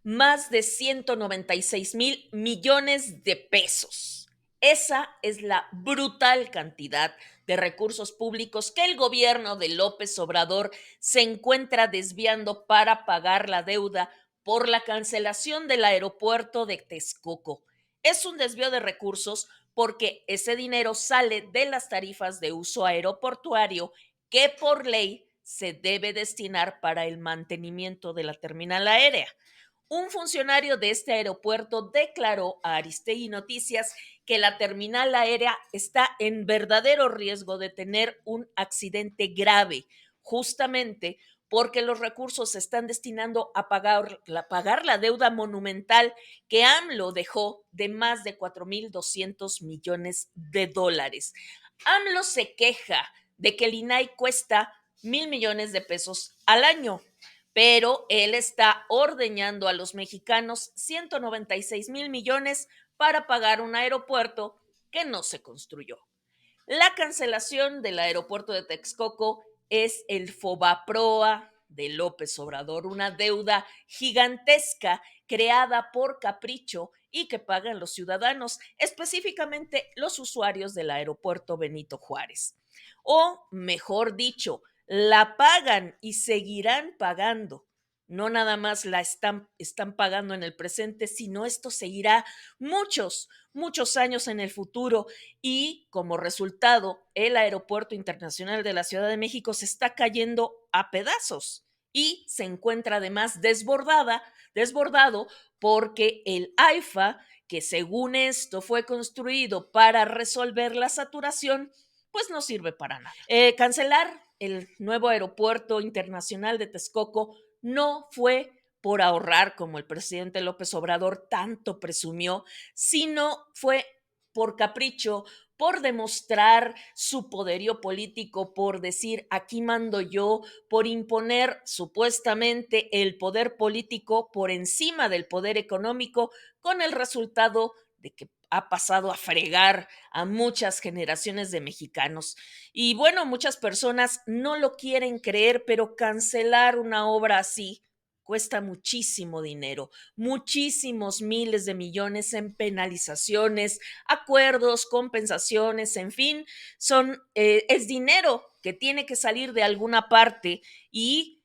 más de 196,000 millones de pesos. Esa es la brutal cantidad de recursos públicos que el gobierno de López Obrador se encuentra desviando para pagar la deuda por la cancelación del aeropuerto de Texcoco. Es un desvío de recursos porque ese dinero sale de las tarifas de uso aeroportuario que por ley se debe destinar para el mantenimiento de la terminal aérea. Un funcionario de este aeropuerto declaró a Aristegui Noticias que la terminal aérea está en verdadero riesgo de tener un accidente grave, justamente porque los recursos se están destinando a pagar la deuda monumental que AMLO dejó de más de 4,200 millones de dólares. AMLO se queja de que el INAI cuesta 1,000 millones de pesos al año, pero él está ordeñando a los mexicanos 196,000 millones para pagar un aeropuerto que no se construyó. La cancelación del aeropuerto de Texcoco es el fobaproa de López Obrador, una deuda gigantesca creada por capricho y que pagan los ciudadanos, específicamente los usuarios del aeropuerto Benito Juárez. O, mejor dicho, la pagan y seguirán pagando. No nada más la están pagando en el presente, sino esto seguirá muchos años en el futuro y como resultado, el Aeropuerto Internacional de la Ciudad de México se está cayendo a pedazos y se encuentra además desbordado porque el AIFA, que según esto fue construido para resolver la saturación, pues no sirve para nada. Cancelar el nuevo aeropuerto internacional de Texcoco no fue por ahorrar, como el presidente López Obrador tanto presumió, sino fue por capricho, por demostrar su poderío político, por decir aquí mando yo, por imponer supuestamente el poder político por encima del poder económico, con el resultado de que ha pasado a fregar a muchas generaciones de mexicanos. Y bueno, muchas personas no lo quieren creer, pero cancelar una obra así cuesta muchísimo dinero, muchísimos miles de millones en penalizaciones, acuerdos, compensaciones, en fin, es dinero que tiene que salir de alguna parte y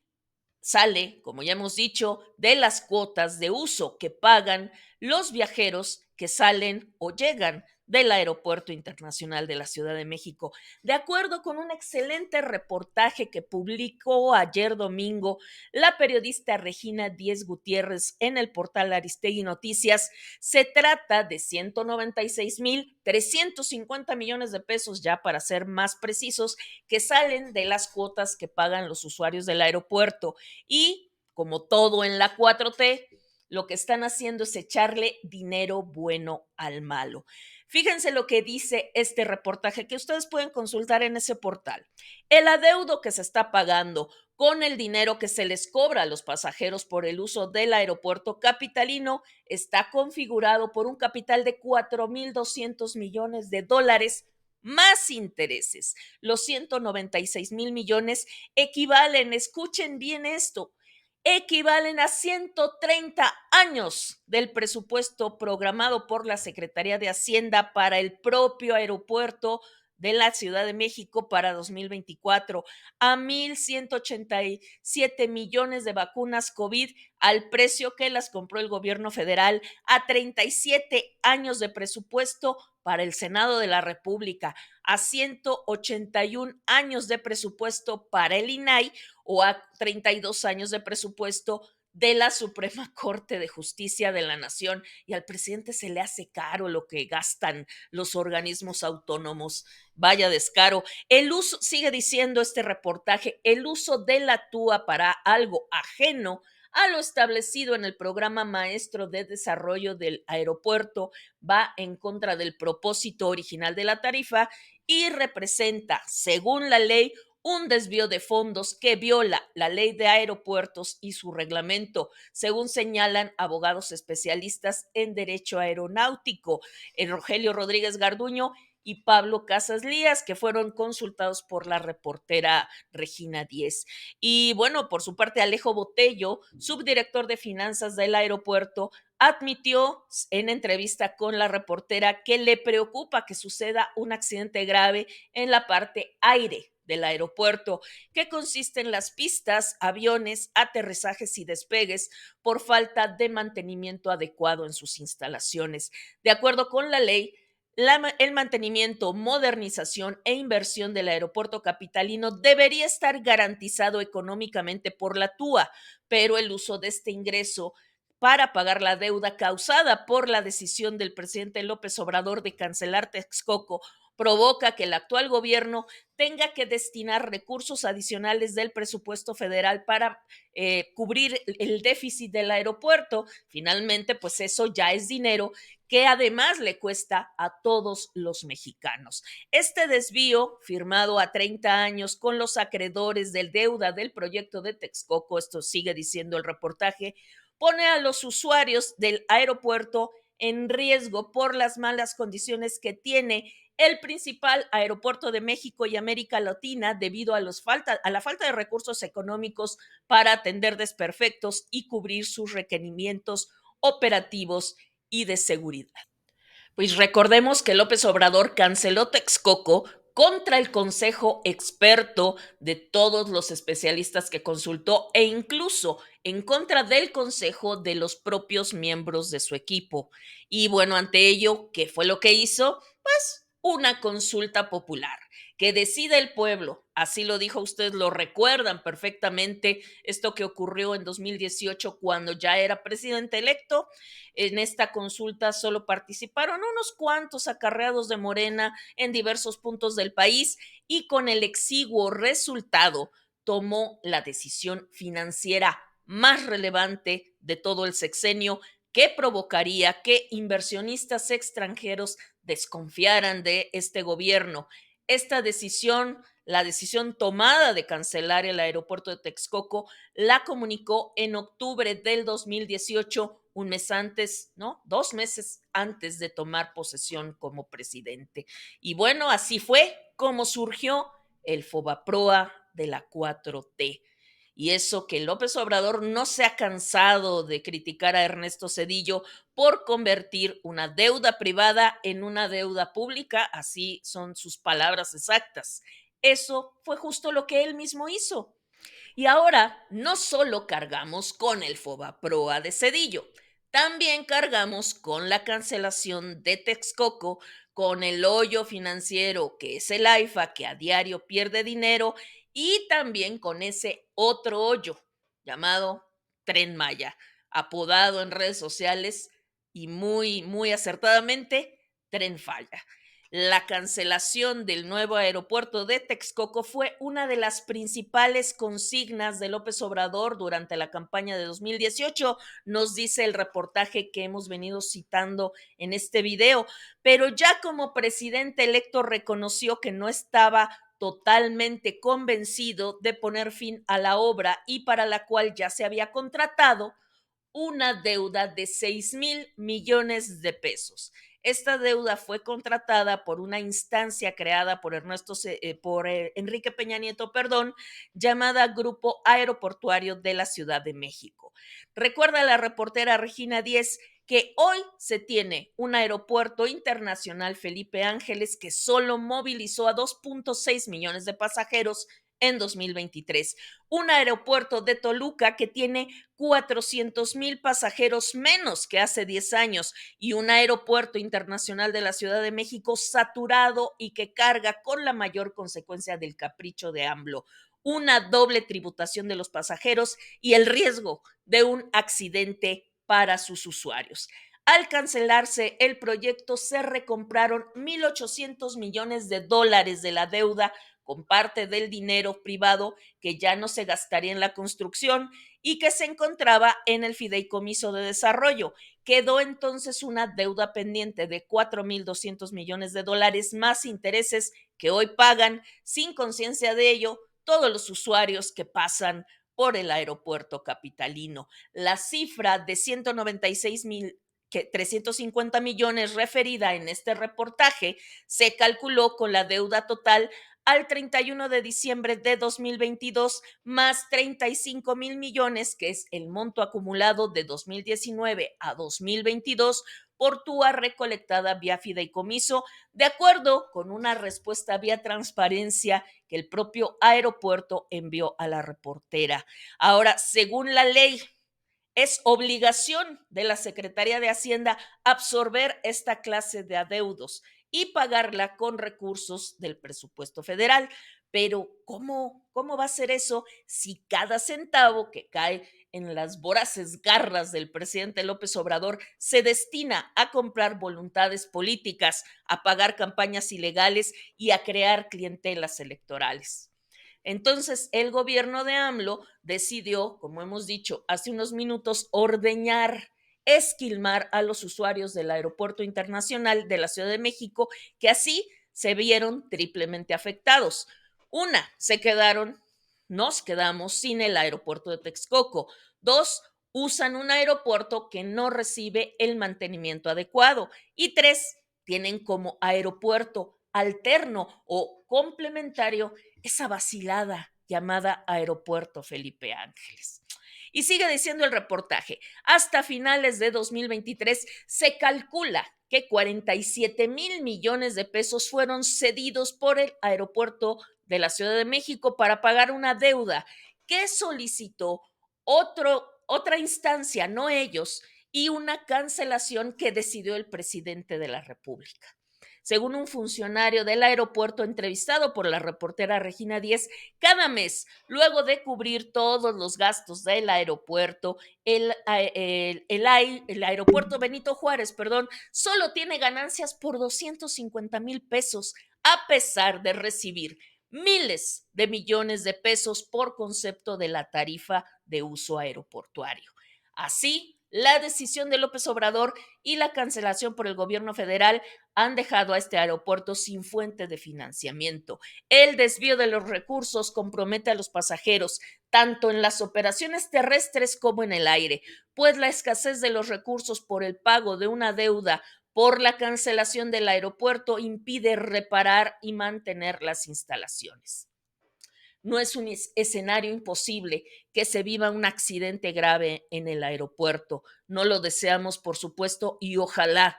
sale, como ya hemos dicho, de las cuotas de uso que pagan los viajeros que salen o llegan del Aeropuerto Internacional de la Ciudad de México. De acuerdo con un excelente reportaje que publicó ayer domingo la periodista Regina Díez Gutiérrez en el portal Aristegui Noticias, se trata de 196,350 millones de pesos, ya para ser más precisos, que salen de las cuotas que pagan los usuarios del aeropuerto. Y como todo en la 4T, lo que están haciendo es echarle dinero bueno al malo. Fíjense lo que dice este reportaje que ustedes pueden consultar en ese portal. El adeudo que se está pagando con el dinero que se les cobra a los pasajeros por el uso del aeropuerto capitalino está configurado por un capital de 4,200 millones de dólares más intereses. Los 196,000 millones equivalen, escuchen bien esto, equivalen a 130 años del presupuesto programado por la Secretaría de Hacienda para el propio aeropuerto de la Ciudad de México para 2024, a 1,187 millones de vacunas COVID al precio que las compró el gobierno federal, a 37 años de presupuesto para el Senado de la República, a 181 años de presupuesto para el INAI o a 32 años de presupuesto de la Suprema Corte de Justicia de la Nación. Y al presidente se le hace caro lo que gastan los organismos autónomos. Vaya descaro. El uso, sigue diciendo este reportaje, el uso de la TUA para algo ajeno a lo establecido en el programa maestro de desarrollo del aeropuerto va en contra del propósito original de la tarifa y representa, según la ley, un desvío de fondos que viola la ley de aeropuertos y su reglamento, según señalan abogados especialistas en derecho aeronáutico. El Rogelio Rodríguez Garduño y Pablo Casas Lías, que fueron consultados por la reportera Regina Díez. Y bueno, por su parte, Alejo Botello, subdirector de finanzas del aeropuerto, admitió en entrevista con la reportera que le preocupa que suceda un accidente grave en la parte aire del aeropuerto, que consiste en las pistas, aviones, aterrizajes y despegues por falta de mantenimiento adecuado en sus instalaciones. De acuerdo con la ley, el mantenimiento, modernización e inversión del aeropuerto capitalino debería estar garantizado económicamente por la TUA, pero el uso de este ingreso para pagar la deuda causada por la decisión del presidente López Obrador de cancelar Texcoco provoca que el actual gobierno tenga que destinar recursos adicionales del presupuesto federal para cubrir el déficit del aeropuerto. Finalmente, pues eso ya es dinero que además le cuesta a todos los mexicanos. Este desvío, firmado a 30 años con los acreedores del deuda del proyecto de Texcoco, esto sigue diciendo el reportaje, pone a los usuarios del aeropuerto en riesgo por las malas condiciones que tiene el principal aeropuerto de México y América Latina debido a la falta de recursos económicos para atender desperfectos y cubrir sus requerimientos operativos y de seguridad. Pues recordemos que López Obrador canceló Texcoco contra el consejo experto de todos los especialistas que consultó e incluso en contra del consejo de los propios miembros de su equipo. Y bueno, ante ello, ¿qué fue lo que hizo? Pues una consulta popular. Que decida el pueblo, así lo dijo usted, lo recuerdan perfectamente, esto que ocurrió en 2018 cuando ya era presidente electo. En esta consulta solo participaron unos cuantos acarreados de Morena en diversos puntos del país y con el exiguo resultado tomó la decisión financiera más relevante de todo el sexenio que provocaría que inversionistas extranjeros desconfiaran de este gobierno. Esta decisión, la decisión tomada de cancelar el aeropuerto de Texcoco, la comunicó en octubre del 2018, un mes antes, ¿no? 2 meses antes de tomar posesión como presidente. Y bueno, así fue como surgió el Fobaproa de la 4T. Y eso que López Obrador no se ha cansado de criticar a Ernesto Zedillo por convertir una deuda privada en una deuda pública, así son sus palabras exactas. Eso fue justo lo que él mismo hizo. Y ahora no solo cargamos con el Fobaproa de Cedillo, también cargamos con la cancelación de Texcoco, con el hoyo financiero que es el AIFA, que a diario pierde dinero, y también con ese otro hoyo llamado Tren Maya, apodado en redes sociales y muy acertadamente Tren Falla. La cancelación del nuevo aeropuerto de Texcoco fue una de las principales consignas de López Obrador durante la campaña de 2018, nos dice el reportaje que hemos venido citando en este video, pero ya como presidente electo reconoció que no estaba totalmente convencido de poner fin a la obra y para la cual ya se había contratado una deuda de 6,000 millones de pesos. Esta deuda fue contratada por una instancia creada por Enrique Peña Nieto, perdón, llamada Grupo Aeroportuario de la Ciudad de México. Recuerda la reportera Regina Díez que hoy se tiene un aeropuerto internacional Felipe Ángeles que solo movilizó a 2,6 millones de pasajeros en 2023. Un aeropuerto de Toluca que tiene 400,000 pasajeros menos que hace 10 años y un aeropuerto internacional de la Ciudad de México saturado y que carga con la mayor consecuencia del capricho de AMLO, una doble tributación de los pasajeros y el riesgo de un accidente para sus usuarios. Al cancelarse el proyecto, se recompraron 1,800 millones de dólares de la deuda con parte del dinero privado que ya no se gastaría en la construcción y que se encontraba en el fideicomiso de desarrollo. Quedó entonces una deuda pendiente de 4,200 millones de dólares más intereses que hoy pagan sin conciencia de ello todos los usuarios que pasan por el aeropuerto capitalino. La cifra de 196 que 350 millones referida en este reportaje se calculó con la deuda total al 31 de diciembre de 2022 más 35,000 millones, que es el monto acumulado de 2019 a 2022 por TUA recolectada vía fideicomiso, de acuerdo con una respuesta vía transparencia que el propio aeropuerto envió a la reportera. Ahora, según la ley, es obligación de la Secretaría de Hacienda absorber esta clase de adeudos y pagarla con recursos del presupuesto federal. Pero ¿cómo va a ser eso si cada centavo que cae en las voraces garras del presidente López Obrador se destina a comprar voluntades políticas, a pagar campañas ilegales y a crear clientelas electorales? Entonces, el gobierno de AMLO decidió, como hemos dicho hace unos minutos, ordeñar, esquilmar a los usuarios del Aeropuerto Internacional de la Ciudad de México, que así se vieron triplemente afectados. Una, nos quedamos sin el aeropuerto de Texcoco. Dos, usan un aeropuerto que no recibe el mantenimiento adecuado. Y tres, tienen como aeropuerto alterno o complementario esa vacilada llamada Aeropuerto Felipe Ángeles. Y sigue diciendo el reportaje, hasta finales de 2023 se calcula que 47,000 millones de pesos fueron cedidos por el aeropuerto de la Ciudad de México para pagar una deuda que solicitó otra instancia, no ellos, y una cancelación que decidió el presidente de la República. Según un funcionario del aeropuerto entrevistado por la reportera Regina Díez, cada mes, luego de cubrir todos los gastos del aeropuerto, el aeropuerto Benito Juárez, perdón, solo tiene ganancias por 250,000 pesos, a pesar de recibir miles de millones de pesos por concepto de la tarifa de uso aeroportuario. Así, la decisión de López Obrador y la cancelación por el gobierno federal han dejado a este aeropuerto sin fuente de financiamiento. El desvío de los recursos compromete a los pasajeros, tanto en las operaciones terrestres como en el aire, pues la escasez de los recursos por el pago de una deuda por la cancelación del aeropuerto impide reparar y mantener las instalaciones. No es un escenario imposible que se viva un accidente grave en el aeropuerto. No lo deseamos, por supuesto, y ojalá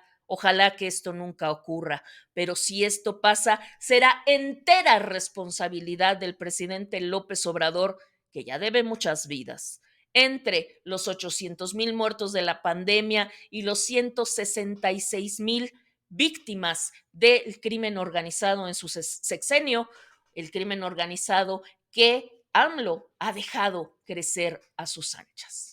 que esto nunca ocurra. Pero si esto pasa, será entera responsabilidad del presidente López Obrador, que ya debe muchas vidas. Entre los 800,000 muertos de la pandemia y los 166,000 víctimas del crimen organizado en su sexenio, el crimen organizado que AMLO ha dejado crecer a sus anchas.